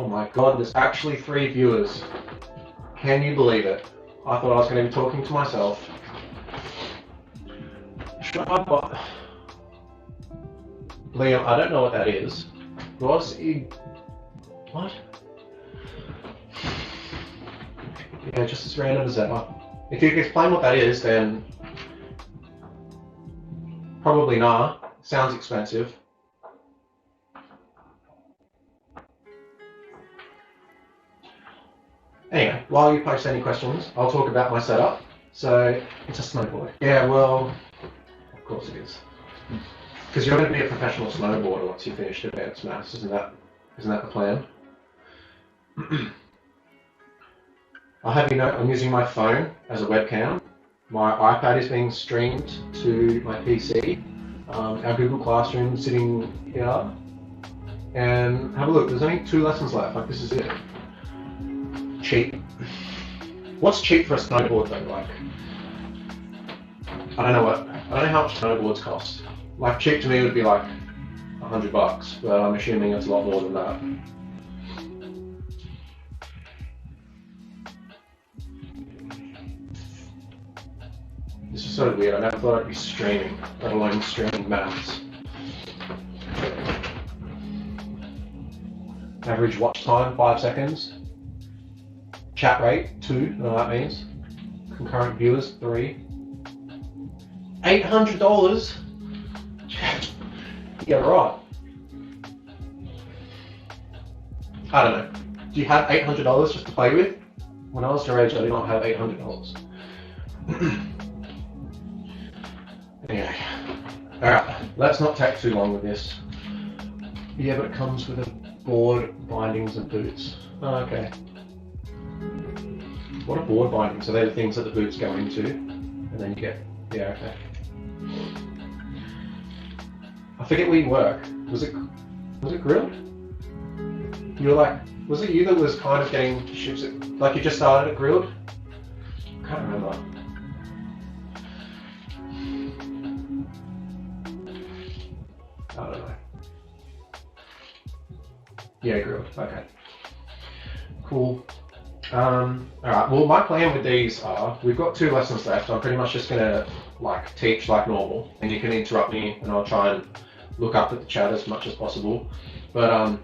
Oh my god, there's actually 3 viewers. Can you believe it? I thought I was going to be talking to myself. Should I buy... Liam, I don't know what that is. What? Yeah, just as random as ever. If you could explain what that is, then... Probably nah. Sounds expensive. Anyway, while you post any questions, I'll talk about my setup. So, it's a snowboard. Yeah, well, of course it is. Because you're going to be a professional snowboarder once you finish advanced maths, isn't that the plan? I'll have you know I'm using my phone as a webcam. My iPad is being streamed to my PC. Our Google Classroom sitting here. And have a look, there's only 2 lessons left, like this is it. Cheap. What's cheap for a snowboard though? Like, I don't know how much snowboards cost. Like cheap to me would be like $100, but I'm assuming it's a lot more than that. This is sort of weird. I never thought I'd be streaming, let alone streaming maths. Average watch time, 5 seconds. Chat rate, 2, I don't know what that means. Concurrent viewers, 3. $800? Yeah, right. I don't know. Do you have $800 just to play with? When I was your age, I did not have $800. Anyway, alright, let's not take too long with this. Yeah, but it comes with a board, bindings and boots. Oh, okay. What are board bindings? So they're the things that the boots go into, and then you get, yeah, okay. I forget where you work. Was it grilled? You were like, was it you that was kind of getting shifts at, like you just started at grilled? I can't remember. I don't know. Yeah, grilled, okay. Cool. Alright, well my plan with these are, we've got 2 lessons left, I'm pretty much just gonna like teach like normal, and you can interrupt me and I'll try and look up at the chat as much as possible. But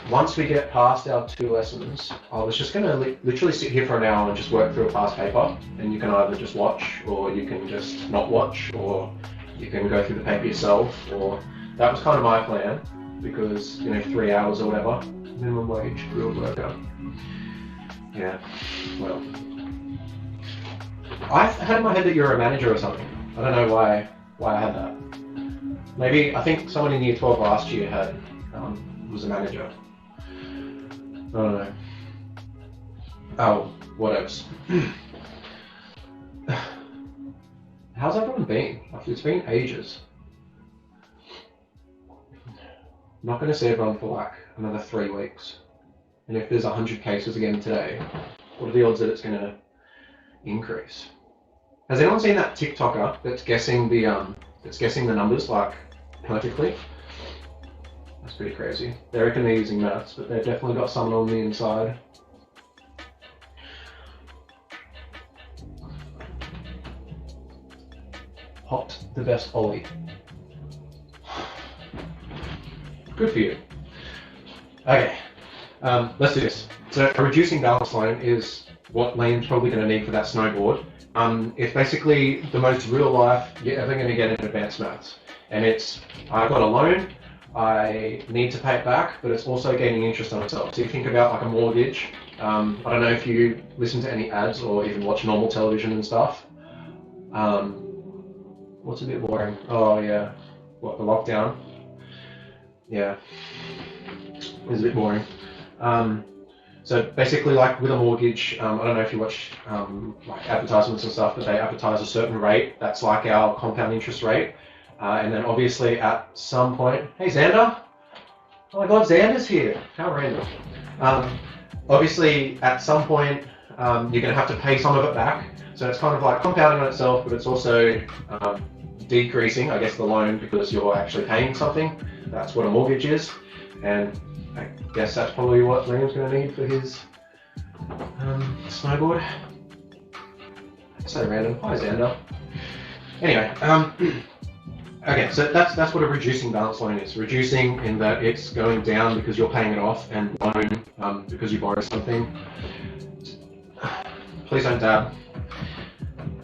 once we get past our 2 lessons, I was just gonna literally sit here for an hour and just work through a past paper, and you can either just watch, or you can just not watch, or you can go through the paper yourself, or that was kind of my plan, because, you know, 3 hours or whatever, minimum wage, grilled worker. Yeah, well, I had in my head that you're a manager or something. I don't know why I had that. Maybe, I think someone in year 12 last year had, was a manager. I don't know. Oh, whatevs. How's everyone been? It's been ages. I'm not going to see everyone for like another 3 weeks. And if there's 100 cases again today, what are the odds that it's going to increase? Has anyone seen that TikToker that's guessing the numbers like perfectly? That's pretty crazy. They reckon they're using maths, but they've definitely got someone on the inside. Hot, the best Ollie. Good for you. Okay. Let's do this. So a reducing balance line is what Liam's probably going to need for that snowboard. It's basically the most real life you're ever going to get in advanced maths. And it's, I've got a loan, I need to pay it back, but it's also gaining interest on itself. So you think about like a mortgage. I don't know if you listen to any ads or even watch normal television and stuff. What's a bit boring? Oh yeah, what, the lockdown? Yeah, it's a bit boring. So basically, like with a mortgage, I don't know if you watch like advertisements and stuff, but they advertise a certain rate. That's like our compound interest rate. And then obviously at some point, hey Xander! Oh my God, Xander's here! How random. Obviously at some point, you're going to have to pay some of it back. So it's kind of like compounding on itself, but it's also decreasing, I guess, the loan because you're actually paying something. That's what a mortgage is. And I guess that's probably what Liam's going to need for his snowboard. So random. Hi, Xander. Anyway, okay, so that's what a reducing balance loan is. Reducing in that it's going down because you're paying it off, and loan because you borrow something. Please don't dab.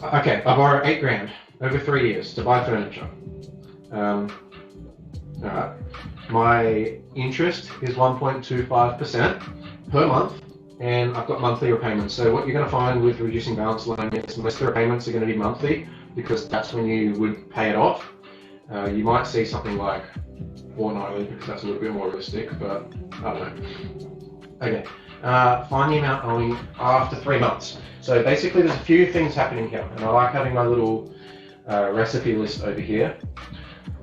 Okay, I borrow $8,000 over 3 years to buy furniture. Alright. My interest is 1.25% per month, and I've got monthly repayments. So what you're going to find with reducing balance loan is most of the repayments are going to be monthly, because that's when you would pay it off. You might see something like fortnightly, because that's a little bit more realistic, but I don't know. Okay, find the amount owing after 3 months. So basically there's a few things happening here, and I like having my little recipe list over here.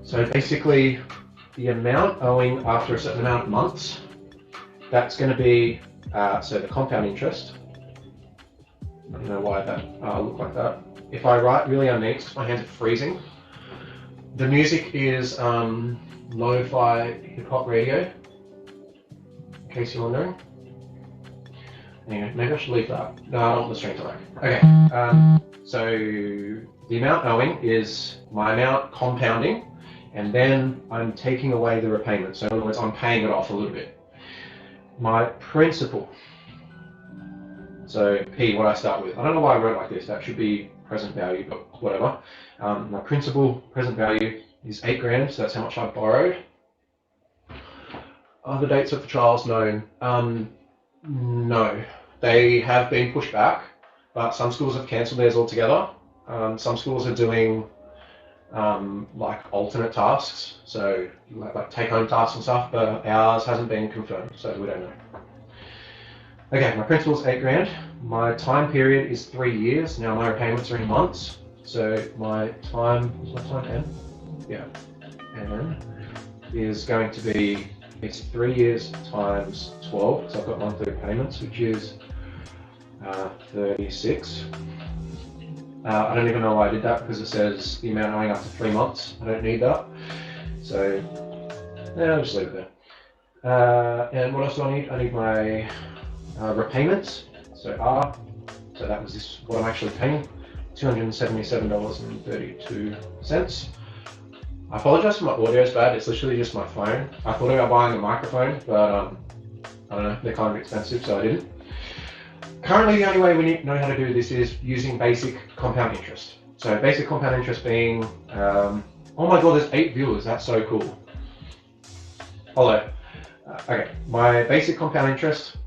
So basically the amount owing after a certain amount of months, that's going to be, so the compound interest. I don't know why that look like that. If I write really underneath, my hands are freezing. The music is lo-fi hip-hop radio, in case you're wondering. Anyway, maybe I should leave that. No, I don't want the string to lag. Okay, so the amount owing is my amount compounding, and then I'm taking away the repayment. So in other words, I'm paying it off a little bit. My principal. So P, what I start with. I don't know why I wrote it like this. That should be present value, but whatever. My principal present value is $8,000, so that's how much I borrowed. Are the dates of the trials known? No, they have been pushed back, but some schools have cancelled theirs altogether. Some schools are doing like alternate tasks, so like take-home tasks and stuff, but ours hasn't been confirmed, so we don't know. Okay, my principal's $8,000. My time period is 3 years. Now my repayments are in months, so my time, what's my time, N? Yeah, N is going to be, it's 3 years times 12, so I've got monthly repayments, which is 36. I don't even know why I did that, because it says the amount owing after 3 months. I don't need that. So, yeah, I'll just leave it there. And what else do I need? I need my repayments. So R, so that was this, what I'm actually paying, $277.32. I apologize for my audio is bad, it's literally just my phone. I thought about buying a microphone, but I don't know, they're kind of expensive, so I didn't. Currently, the only way we know how to do this is using basic compound interest. So basic compound interest being, oh my god, there's 8 viewers, that's so cool. Although, okay, my basic compound interest,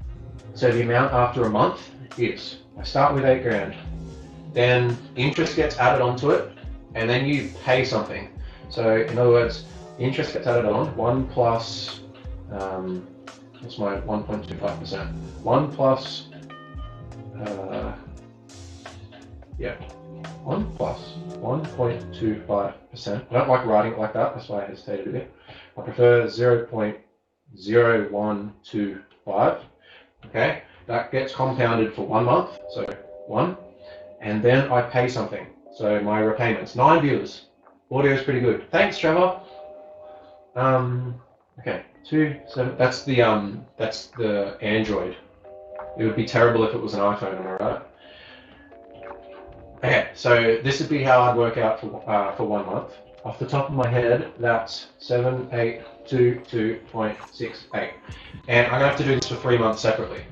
so the amount after a month is, I start with $8,000, then interest gets added onto it, and then you pay something. So in other words, the interest gets added on, 1 plus, what's my 1.25%? 1 plus, yeah, 1 plus 1.25%. I don't like writing it like that, that's why I hesitated a bit. I prefer 0.0125. Okay, that gets compounded for 1 month, so 1, and then I pay something. So my repayments, 9 viewers. Audio is pretty good. Thanks, Trevor. Okay, 2, 7. That's the Android. It would be terrible if it was an iPhone, am I right? Okay, so this would be how I'd work out for 1 month. Off the top of my head, that's 7822.68. And I'm going to have to do this for 3 months separately.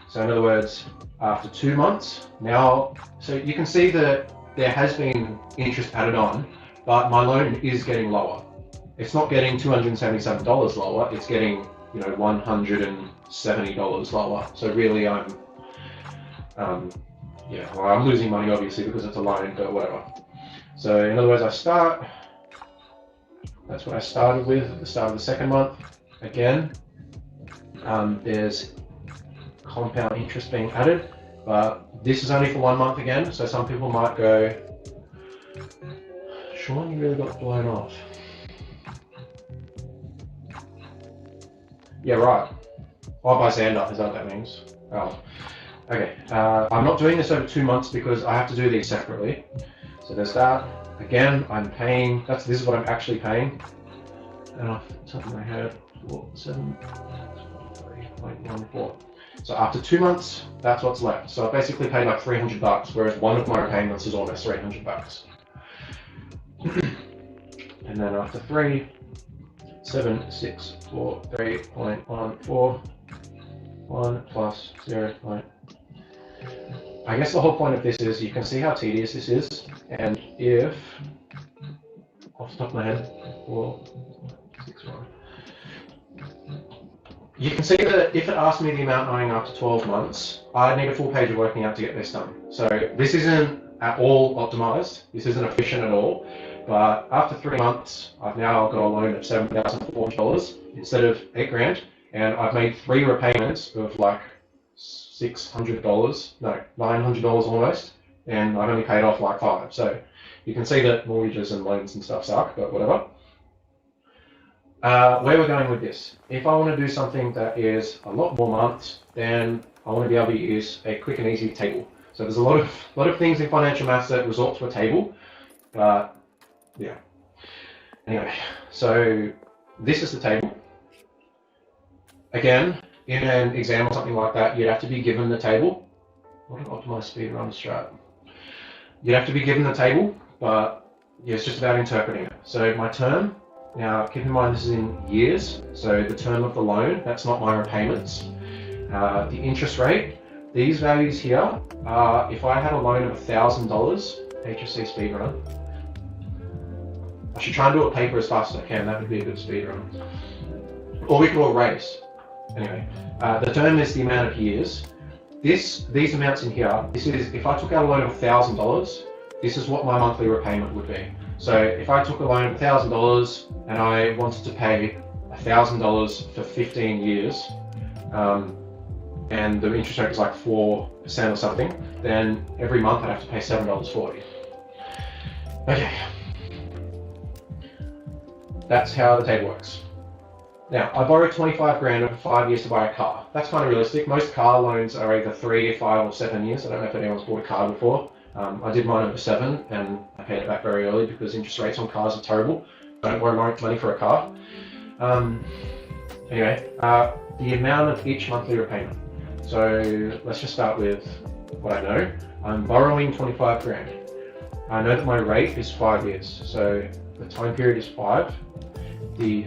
So in other words, after 2 months, now, so you can see that there has been interest added on, but my loan is getting lower. It's not getting $277 lower, it's getting, you know, $170 lower. So really I'm, yeah, well, I'm losing money obviously because it's a loan, but whatever. So in other words, I start, that's what I started with at the start of the 2nd month. Again, there's compound interest being added, but this is only for 1 month again. So some people might go, Sean, you really got blown off. Yeah, right. Oh, by Xander, is that what that means? Oh, okay. I'm not doing this over 2 months because I have to do these separately. So there's that. Again, I'm paying, this is what I'm actually paying. And off the top of my head, 4, 7, 3.14. So after 2 months, that's what's left. So I basically paid like $300, whereas one of my repayments is almost $300. And then after 3, 7, 6, 4, 3.14, 1 plus 0. I guess the whole point of this is you can see how tedious this is, and if, off the top of my head, 4, 6, 1. You can see that if it asked me the amount owing after 12 months, I'd need a full page of working out to get this done. So this isn't at all optimized, this isn't efficient at all, but after 3 months, I've now got a loan of $7,400 instead of $8,000, and I've made 3 repayments of like $600, no, $900 almost, and I've only paid off like 5. So you can see that mortgages and loans and stuff suck, but whatever. Where we're going with this, if I want to do something that is a lot more months, then I want to be able to use a quick and easy table. So there's a lot of things in financial maths that resort to a table, but yeah. Anyway, so this is the table. Again, in an exam or something like that, you'd have to be given the table. What an optimized speedrun strat. You'd have to be given the table, but yeah, it's just about interpreting it. So my term, now keep in mind this is in years, so the term of the loan, that's not my repayments. The interest rate, these values here are, if I had a loan of $1,000, HSC speedrun, I should try and do a paper as fast as I can, that would be a good speedrun. Or we could all race. Anyway, the term is the amount of years. These amounts in here, this is, if I took out a loan of $1,000, this is what my monthly repayment would be. So if I took a loan of $1,000 and I wanted to pay $1,000 for 15 years, and the interest rate was like 4% or something, then every month I'd have to pay $7.40. Okay. That's how the table works. Now, I borrowed $25,000 over 5 years to buy a car. That's kind of realistic. Most car loans are either 3, 5, or 7 years. I don't know if anyone's bought a car before. I did mine over 7, and I paid it back very early because interest rates on cars are terrible. I don't borrow money for a car. Anyway, the amount of each monthly repayment. So let's just start with what I know. I'm borrowing $25,000. I know that my rate is 5 years, so the time period is 5. The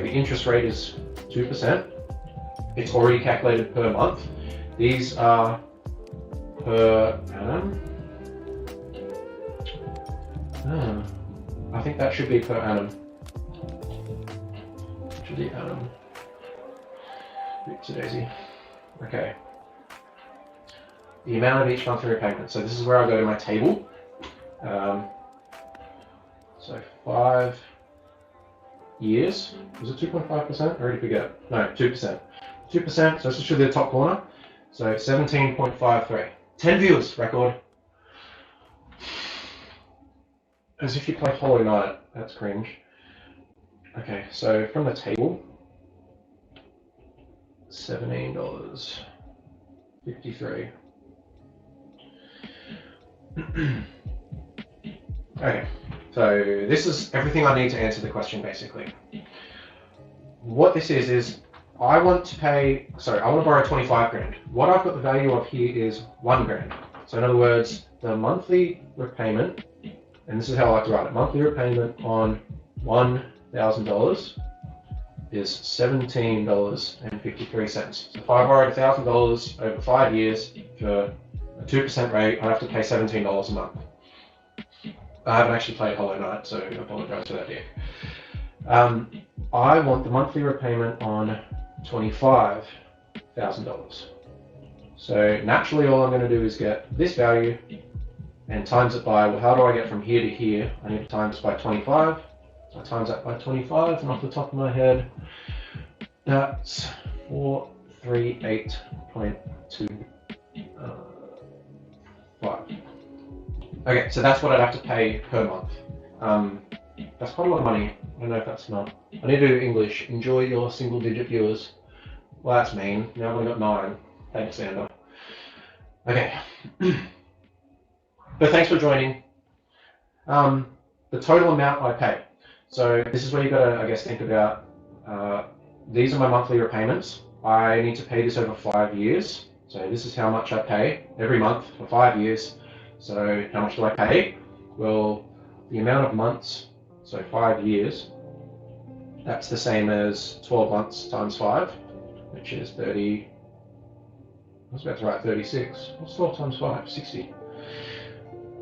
interest rate is 2%. It's already calculated per month. These are per annum. I think that should be per annum. Should be annum. Oopsie-daisy. Okay. The amount of each monthly repayment. So this is where I go to my table. So 5 years. Was it 2.5%? I already forget. No, 2%. 2%, so this should be the top corner. So 17.53. 10 views, record. As if you play Hollow Knight. That's cringe. Okay, so from the table, $17.53. Okay, so this is everything I need to answer the question basically. What this is I want to borrow $25,000. What I've got the value of here is $1,000. So in other words, the monthly repayment, and this is how I like to write it, monthly repayment on $1,000 is $17.53. So if I borrowed $1,000 over 5 years for a 2% rate, I have to pay $17 a month. I haven't actually played Hollow Knight, so I apologize for that, Dick. I want the monthly repayment on $25,000. So naturally all I'm going to do is get this value and times it by, well, how do I get from here to here? I need to times by 25. So I times that by 25, and off the top of my head, that's 438.25. Okay, so that's what I'd have to pay per month. That's quite a lot of money. I don't know if that's not. I need to do English. Enjoy your single-digit viewers. Well, that's mean. Now I've only got 9. Thanks, Xander. Okay. But thanks for joining. The total amount I pay. So this is where you've got to, I guess, think about, these are my monthly repayments. I need to pay this over 5 years. So this is how much I pay every month for 5 years. So how much do I pay? Well, the amount of months, so 5 years, that's the same as 12 months times 5, which is 30. I was about to write 36. What's 12 times 5? 60.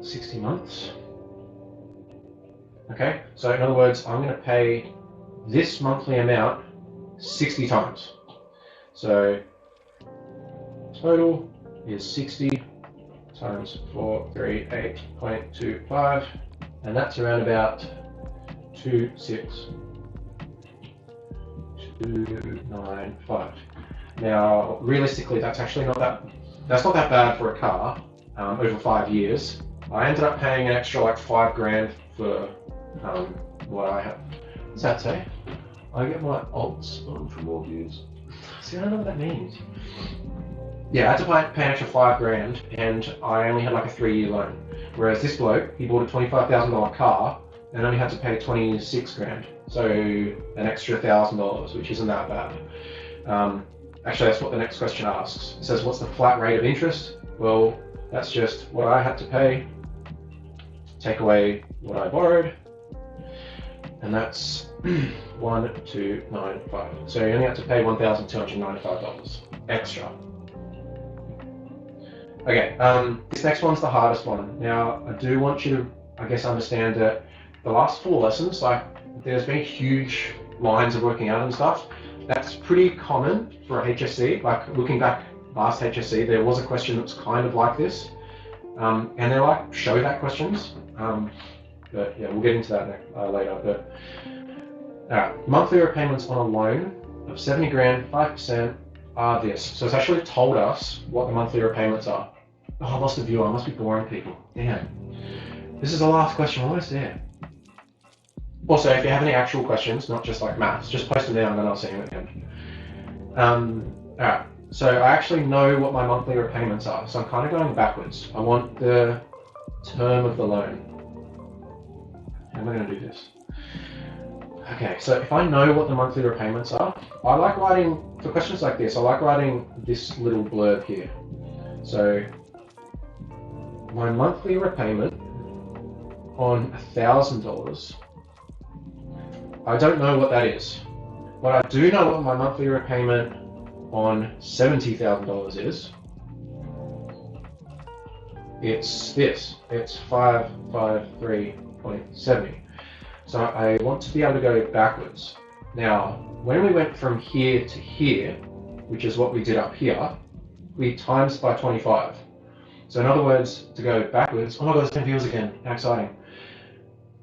60 months. Okay, so in other words, I'm going to pay this monthly amount 60 times. So total is 60 times 438.25, and that's around about 26295. Now, realistically, that's actually not that bad for a car over 5 years. I ended up paying an extra like $5,000 for what I have. What's that say? I get my alts on for more views. See, I don't know what that means. Yeah, I had to pay an extra $5,000, and I only had like a 3-year loan. Whereas this bloke, he bought a $25,000 car and only had to pay $26,000. So an extra $1,000, which isn't that bad. Actually, that's what the next question asks. It says, what's the flat rate of interest? Well, that's just what I had to pay, take away what I borrowed, and that's 1,295. So you only have to pay $1,295 extra. Okay, this next one's the hardest one. Now, I do want you to, I guess, understand that the last 4 lessons, like, there's been huge lines of working out and stuff. That's pretty common for a HSC. Like, looking back last HSC, there was a question that's kind of like this. And they're like show that questions. But yeah, we'll get into that later. But monthly repayments on a loan of 70 grand, 5% are this. So it's actually told us what the monthly repayments are. Oh, I lost a viewer. I must be boring people. Damn. This is the last question. We're almost there. Also, if you have any actual questions, not just like maths, just post them down and then I'll see you at the end. Alright, so I actually know what my monthly repayments are. So I'm kind of going backwards. I want the term of the loan. How am I going to do this? Okay, so if I know what the monthly repayments are, I like writing, for questions like this, I like writing this little blurb here. So my monthly repayment on $1,000, I don't know what that is, but I do know what my monthly repayment on $70,000 is. It's this, it's 553.70. So I want to be able to go backwards. Now, when we went from here to here, which is what we did up here, we times by 25. So in other words, to go backwards, oh my god, there's 10 views again, how exciting.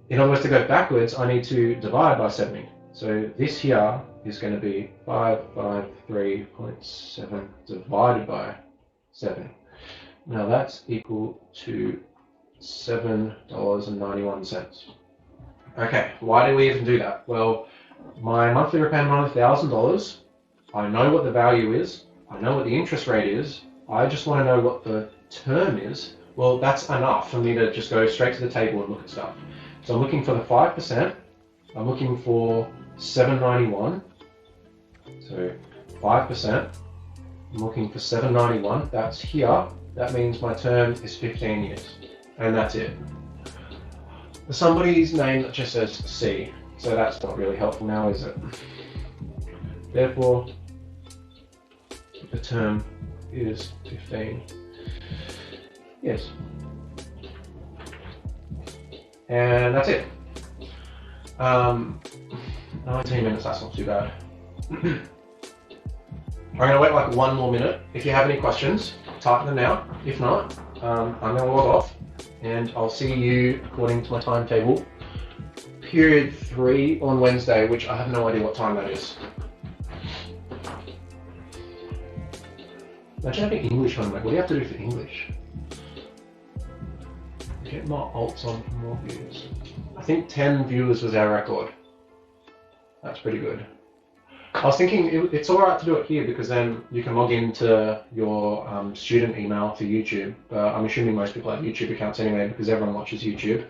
In other words, to go backwards, I need to divide by 70. So this here is going to be 553.7 divided by 7. Now that's equal to $7.91. Okay, why do we even do that? Well, my monthly repayment on $1,000, I know what the value is, I know what the interest rate is, I just want to know what the term is. Well, that's enough for me to just go straight to the table and look at stuff. So I'm looking for the 5%, I'm looking for $7.91, so 5%, I'm looking for $7.91, that's here, that means my term is 15 years, and that's it. There's somebody's name that just says C, so that's not really helpful now, is it? Therefore, the term is 15 years. And that's it. 19 minutes, that's not too bad. I'm gonna wait like 1 more minute. If you have any questions, type them now. If not, I'm gonna log off and I'll see you according to my timetable. Period 3 on Wednesday, which I have no idea what time that is. Imagine having English on, like, what do you have to do for English? Get more alts on for more views. I think 10 viewers was our record. That's pretty good. I was thinking it's alright to do it here because then you can log into your student email for YouTube. I'm assuming most people have YouTube accounts anyway because everyone watches YouTube.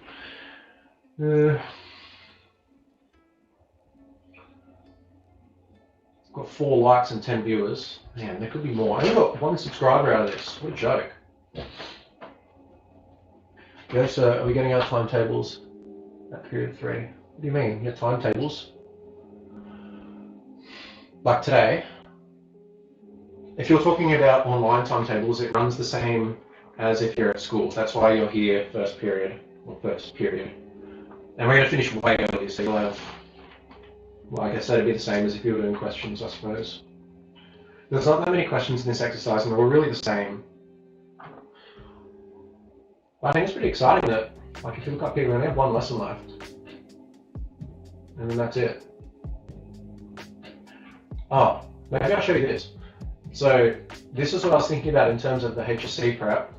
Go got 4 likes and 10 viewers. Man, there could be more. I only got 1 subscriber out of this. What a joke. Yeah, so are we getting our timetables at period 3? What do you mean? Your timetables? Like today, if you're talking about online timetables, it runs the same as if you're at school. That's why you're here first period. And we're going to finish way early, so you'll have, well, I guess that'd be the same as if you were doing questions, I suppose. There's not that many questions in this exercise, and they're all really the same. But I think it's pretty exciting that, like, if you look up here, we only have 1 lesson left. And then that's it. Oh, maybe I'll show you this. So, this is what I was thinking about in terms of the HSC prep.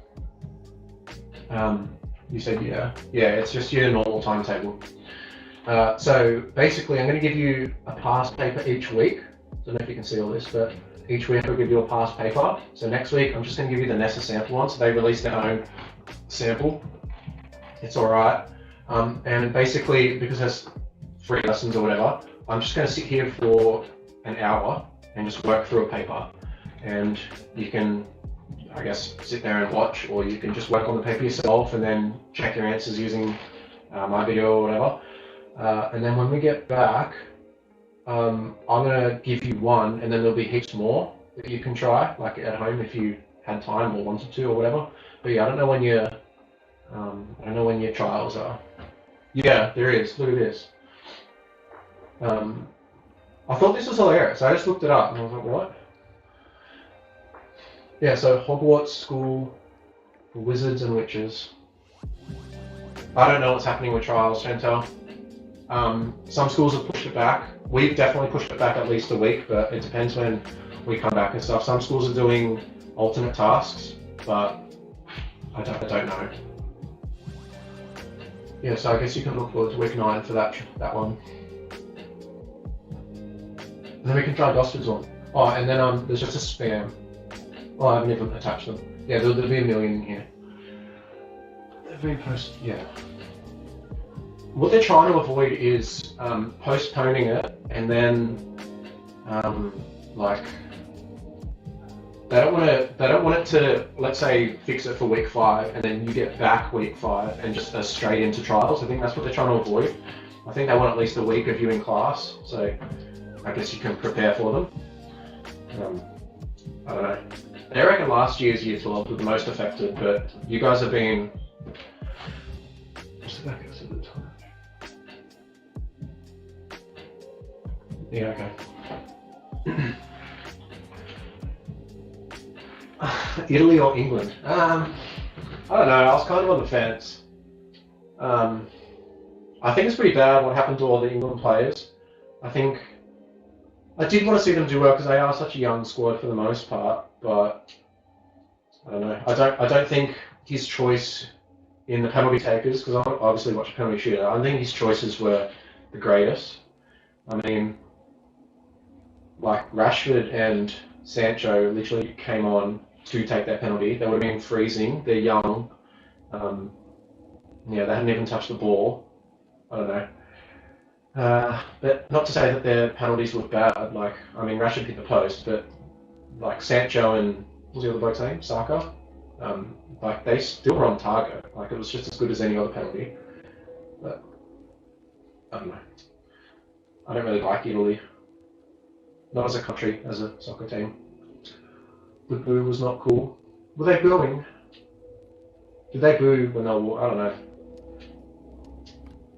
You said, yeah. Yeah, it's just your normal timetable. So, basically, I'm going to give you a past paper each week. I don't know if you can see all this, but each week I'll give you a past paper. So next week, I'm just going to give you the NESA sample one. So they released their own sample. It's all right. And basically, because there's 3 lessons or whatever, I'm just going to sit here for an hour and just work through a paper. And you can, I guess, sit there and watch, or you can just work on the paper yourself and then check your answers using my video or whatever. And then when we get back, I'm going to give you 1, and then there'll be heaps more that you can try, like at home if you had time or wanted to or whatever. But yeah, I don't know when your trials are. Yeah, there is. Look at this. I thought this was hilarious. I just looked it up and I was like, what? Yeah, so Hogwarts School for Wizards and Witches. I don't know what's happening with trials, Chantel. Some schools have pushed it back. We've definitely pushed it back at least a week, but it depends when we come back and stuff. Some schools are doing alternate tasks, but I don't know. Yeah, so I guess you can look forward to week 9 for that one. And then we can try Gosford's one. Oh, and then there's just a spam. Oh, I haven't even attached them. Yeah, there'll be a million in here. Yeah. What they're trying to avoid is postponing it and then like they don't want it to, let's say, fix it for week 5 and then you get back week 5 and just straight into trials. I think that's what they're trying to avoid. I think they want at least a week of you in class, so I guess you can prepare for them. I don't know. They reckon last year's year 12 were the most affected, but you guys have been. What's the back of the time? Yeah, okay. Italy or England? I don't know. I was kind of on the fence. I think it's pretty bad what happened to all the England players. I think I did want to see them do well because they are such a young squad for the most part, but I don't know. I don't think his choice in the penalty takers, because I obviously watch a penalty shooter, I don't think his choices were the greatest. I mean, like Rashford and Sancho literally came on to take that penalty. They would have been freezing. They're young. Yeah, they hadn't even touched the ball. I don't know. But not to say that their penalties look bad. Like, I mean, Rashford hit the post, but like Sancho and what's the other bloke's name? Saka. Like they still were on target. Like it was just as good as any other penalty. But I don't know. I don't really like Italy. Not as a country, as a soccer team. The boo was not cool. Were they booing? Did they boo when they were? I don't know.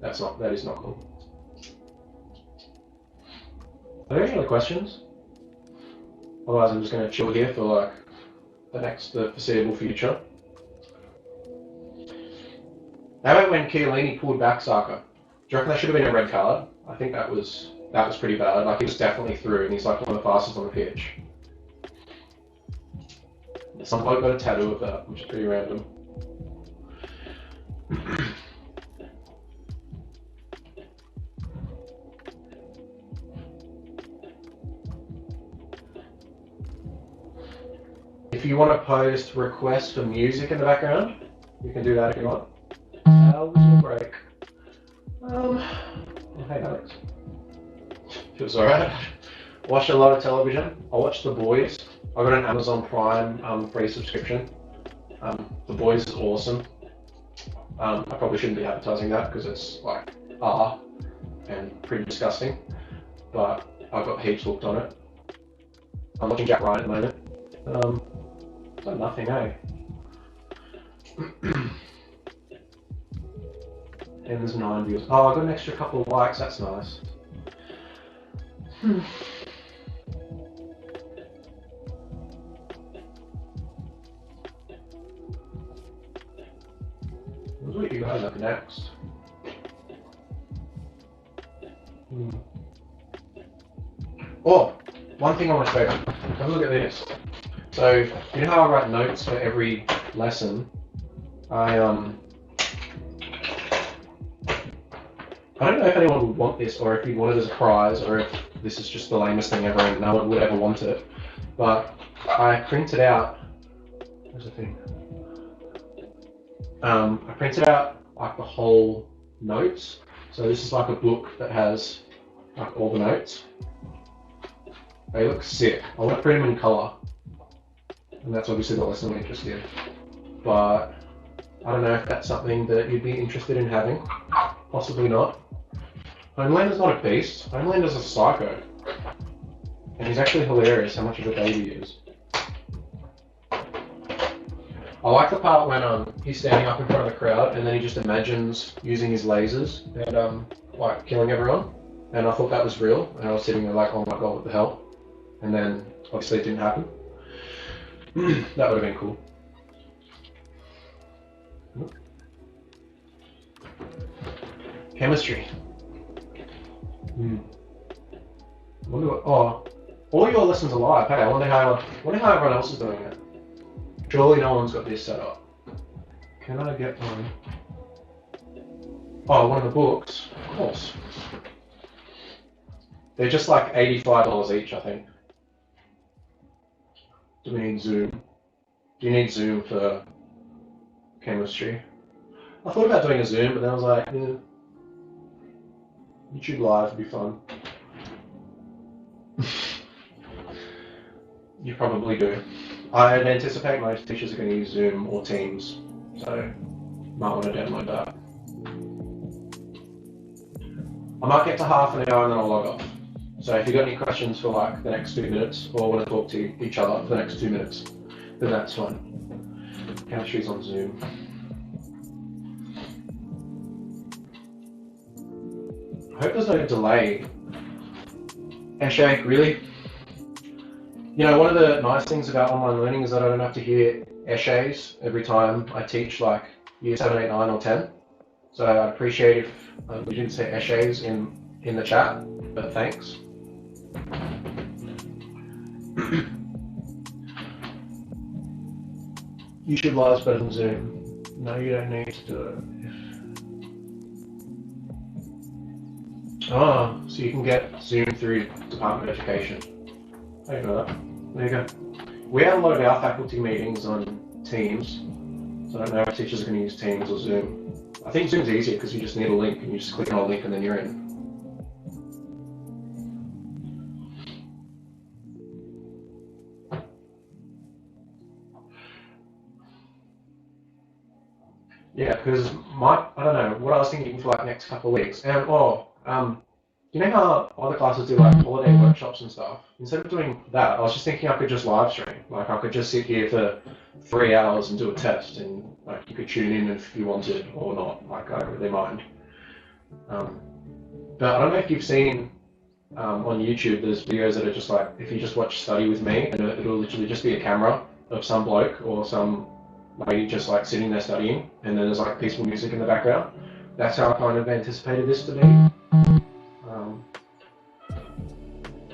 That is not cool. Are there any other questions? Otherwise, I'm just going to chill here for like the foreseeable future. How about when Chiellini pulled back Saka? Do you reckon that should have been a red card? I think that was pretty bad. Like he was definitely through, and he's like one of the fastest on the pitch. Some bloke got a tattoo of that, which is pretty random. If you want to post requests for music in the background, you can do that if you want. How was your break? Oh, hey Alex. Feels alright. Watch a lot of television. I watch The Boys. I got an Amazon Prime free subscription. The Boys is awesome. I probably shouldn't be advertising that because it's like R and pretty disgusting, but I've got heaps hooked on it. I'm watching Jack Ryan at the moment. Done nothing, eh? And there's 9 views. Oh, I got an extra couple of likes. That's nice. What do you guys up next? Oh, one thing I want to show you. Have a look at this. So, you know how I write notes for every lesson? I don't know if anyone would want this, or if you want it as a prize, or if this is just the lamest thing ever and no one would ever want it. But I printed out. Where's the thing? I printed out like the whole notes. So this is like a book that has like all the notes. They look sick. I want to print them in colour, and that's obviously the lesson we're interested in. But I don't know if that's something that you'd be interested in having. Possibly not. Homelander's not a beast. Homelander's a psycho. And he's actually hilarious how much of a baby he is. I like the part when he's standing up in front of the crowd and then he just imagines using his lasers and like killing everyone. And I thought that was real. And I was sitting there like, oh my god, what the hell? And then obviously it didn't happen. That would have been cool. Chemistry. Wonder what, oh, all your lessons are live. Hey, I wonder how everyone else is doing it. Surely no one's got this set up. Can I get one? Oh, one of the books. Of course. They're just like $85 each, I think. Do we need Zoom? Do you need Zoom for chemistry? I thought about doing a Zoom, but then I was like, YouTube Live would be fun. You probably do. I'd anticipate most teachers are going to use Zoom or Teams, so might want to download that. I might get to half an hour and then I'll log off. So if you've got any questions for like the next 2 minutes or want to talk to each other for the next 2 minutes, then that's fine. Chemistry's on Zoom. I hope there's no delay. Eshe, really? You know, one of the nice things about online learning is that I don't have to hear Eshes every time I teach like year 7, 8, 9 or 10. So I'd appreciate if we didn't say Eshes in the chat, but thanks. YouTube Live's better than Zoom. No, you don't need to do it. Oh, so you can get Zoom through Department of Education. I didn't know that. There you go. We have a lot of our faculty meetings on Teams, so I don't know if teachers are going to use Teams or Zoom. I think Zoom's easier because you just need a link and you just click on a link and then you're in. Yeah, because I don't know, what I was thinking for like next couple of weeks, and you know how other classes do like holiday workshops and stuff? Instead of doing that, I was just thinking I could just live stream. Like I could just sit here for 3 hours and do a test, and like you could tune in if you wanted or not. Like I don't really mind. But I don't know if you've seen on YouTube, there's videos that are just like, if you just watch Study With Me, and it'll literally just be a camera of some bloke or some lady just like sitting there studying, and then there's like peaceful music in the background. That's how I kind of anticipated this to be.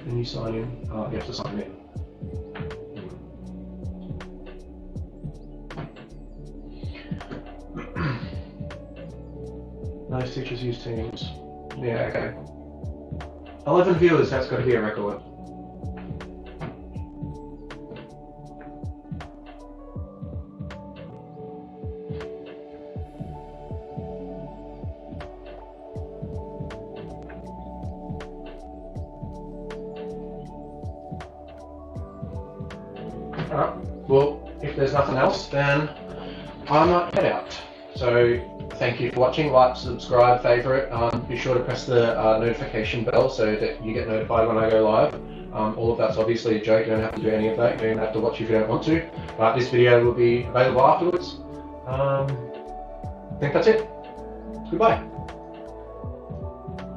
Can you sign in? You have to sign in. Most teachers use Teams. Yeah, okay. 11 viewers, that's got to be a record. Alright, well, if there's nothing else, then I might head out. So, thank you for watching. Like, subscribe, favourite. Be sure to press the notification bell so that you get notified when I go live. All of that's obviously a joke. You don't have to do any of that. You don't have to watch if you don't want to. But this video will be available afterwards. I think that's it. Goodbye.